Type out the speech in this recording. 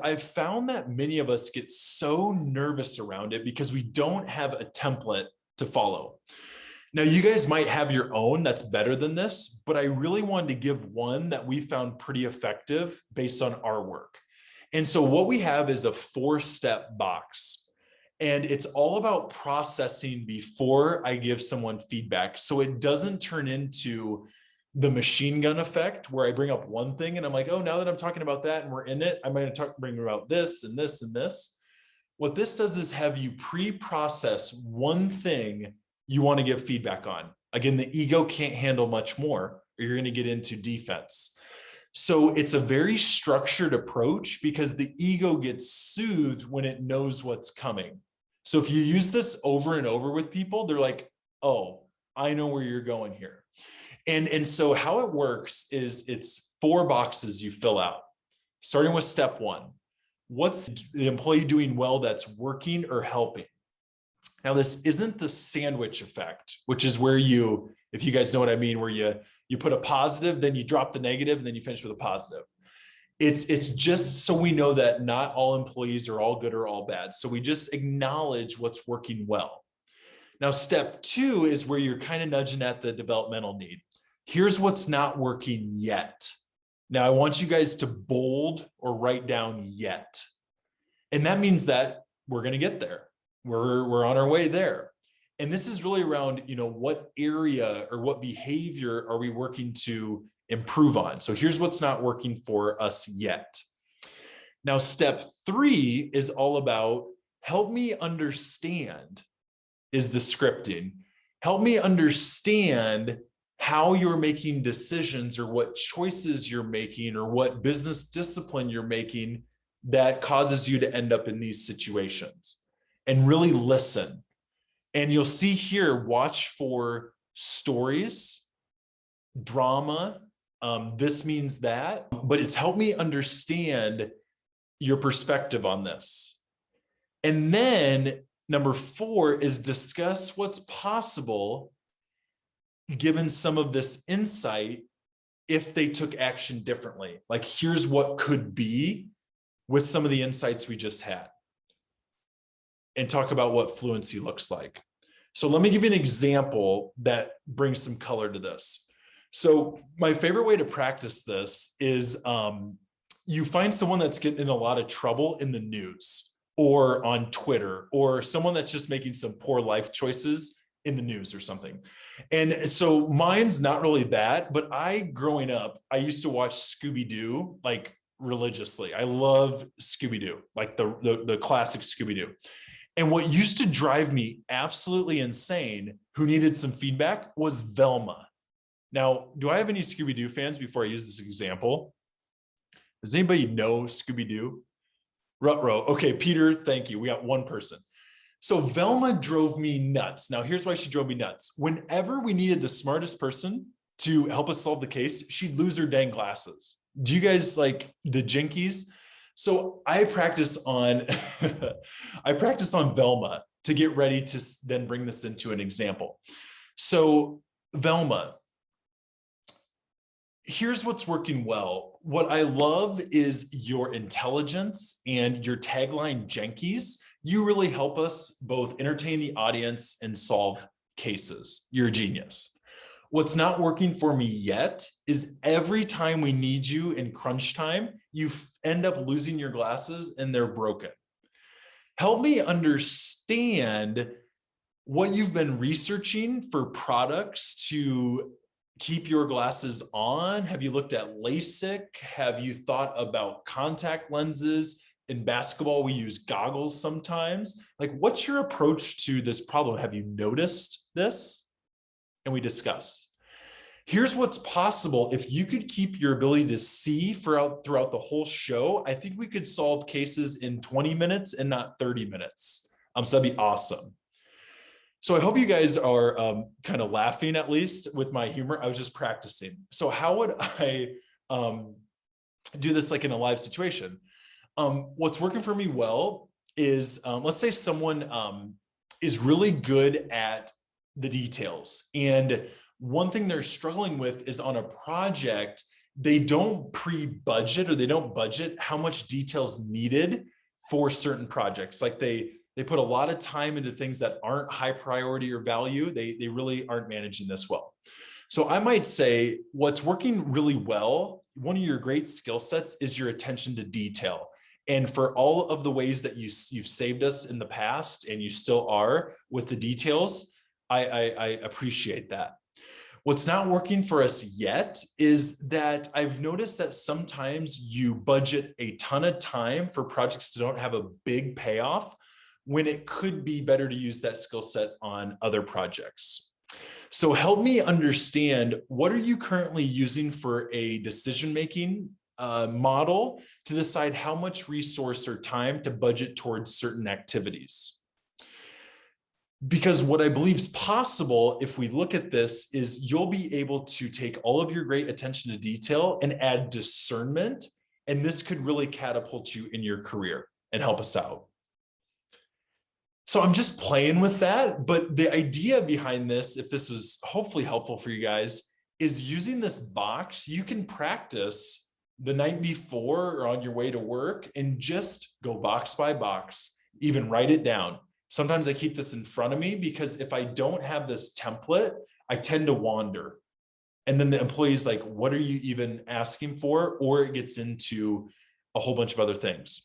I've found that many of us get so nervous around it because we don't have a template to follow. Now, you guys might have your own that's better than this, but I really wanted to give one that we found pretty effective based on our work. And so what we have is a 4-step box. And it's all about processing before I give someone feedback. So it doesn't turn into the machine gun effect where I bring up one thing and I'm like, oh, now that I'm talking about that and we're in it, I'm going to bring about this and this and this. What this does is have you pre-process one thing you want to give feedback on. Again, the ego can't handle much more, or you're going to get into defense. So it's a very structured approach because the ego gets soothed when it knows what's coming. So if you use this over and over with people, they're like, oh, I know where you're going here. And so how it works is it's 4 boxes you fill out, starting with step 1. What's the employee doing well that's working or helping? Now, this isn't the sandwich effect, which is where you, if you guys know what I mean, where you put a positive, then you drop the negative, and then you finish with a positive. It's just so we know that not all employees are all good or all bad. So we just acknowledge what's working well. Now, step 2 is where you're kind of nudging at the developmental need. Here's what's not working yet. Now, I want you guys to bold or write down yet. And that means that we're going to get there. We're on our way there. And this is really around, what area or what behavior are we working to improve on? So here's what's not working for us yet. Now, step 3 is all about help me understand is the scripting. Help me understand how you're making decisions or what choices you're making or what business discipline you're making that causes you to end up in these situations, and really listen. And you'll see here, watch for stories, drama. This means that, but it's helped me understand your perspective on this. And then number 4 is discuss what's possible given some of this insight if they took action differently. Like, here's what could be with some of the insights we just had, and talk about what fluency looks like. So let me give you an example that brings some color to this. So my favorite way to practice this is you find someone that's getting in a lot of trouble in the news or on Twitter, or someone that's just making some poor life choices in the news or something. And so mine's not really that, but growing up, I used to watch Scooby-Doo like religiously. I love Scooby-Doo, like the classic Scooby-Doo. And what used to drive me absolutely insane, who needed some feedback, was Velma. Now, do I have any Scooby-Doo fans before I use this example? Does anybody know Scooby-Doo? Ruh-roh. Okay, Peter, thank you. We got one person. So Velma drove me nuts. Now, here's why she drove me nuts. Whenever we needed the smartest person to help us solve the case, she'd lose her dang glasses. Do you guys like the jinkies? So I practice on Velma to get ready to then bring this into an example. So Velma, here's what's working well. What I love is your intelligence and your tagline, Jenkies. You really help us both entertain the audience and solve cases. You're a genius. What's not working for me yet is every time we need you in crunch time, you end up losing your glasses and they're broken. Help me understand what you've been researching for products to keep your glasses on. Have you looked at LASIK? Have you thought about contact lenses? In basketball, we use goggles sometimes. Like, what's your approach to this problem? Have you noticed this? And we discuss. Here's what's possible. If you could keep your ability to see throughout the whole show, I think we could solve cases in 20 minutes and not 30 minutes. So that'd be awesome. So I hope you guys are kind of laughing, at least with my humor. I was just practicing. So how would I do this like in a live situation? What's working for me well is, let's say someone is really good at the details. And one thing they're struggling with is on a project, they don't pre-budget or they don't budget how much detail's needed for certain projects. Like they put a lot of time into things that aren't high priority or value. They really aren't managing this well. So I might say what's working really well, one of your great skill sets is your attention to detail. And for all of the ways that you've saved us in the past and you still are with the details, I appreciate that. What's not working for us yet is that I've noticed that sometimes you budget a ton of time for projects that don't have a big payoff when it could be better to use that skill set on other projects. So help me understand, what are you currently using for a decision-making model to decide how much resource or time to budget towards certain activities? Because what I believe is possible if we look at this is you'll be able to take all of your great attention to detail and add discernment, and this could really catapult you in your career and help us out. So I'm just playing with that, but the idea behind this, if this was hopefully helpful for you guys, is using this box. You can practice the night before or on your way to work and just go box by box, even write it down. Sometimes I keep this in front of me because if I don't have this template, I tend to wander. And then the employee's like, what are you even asking for? Or it gets into a whole bunch of other things.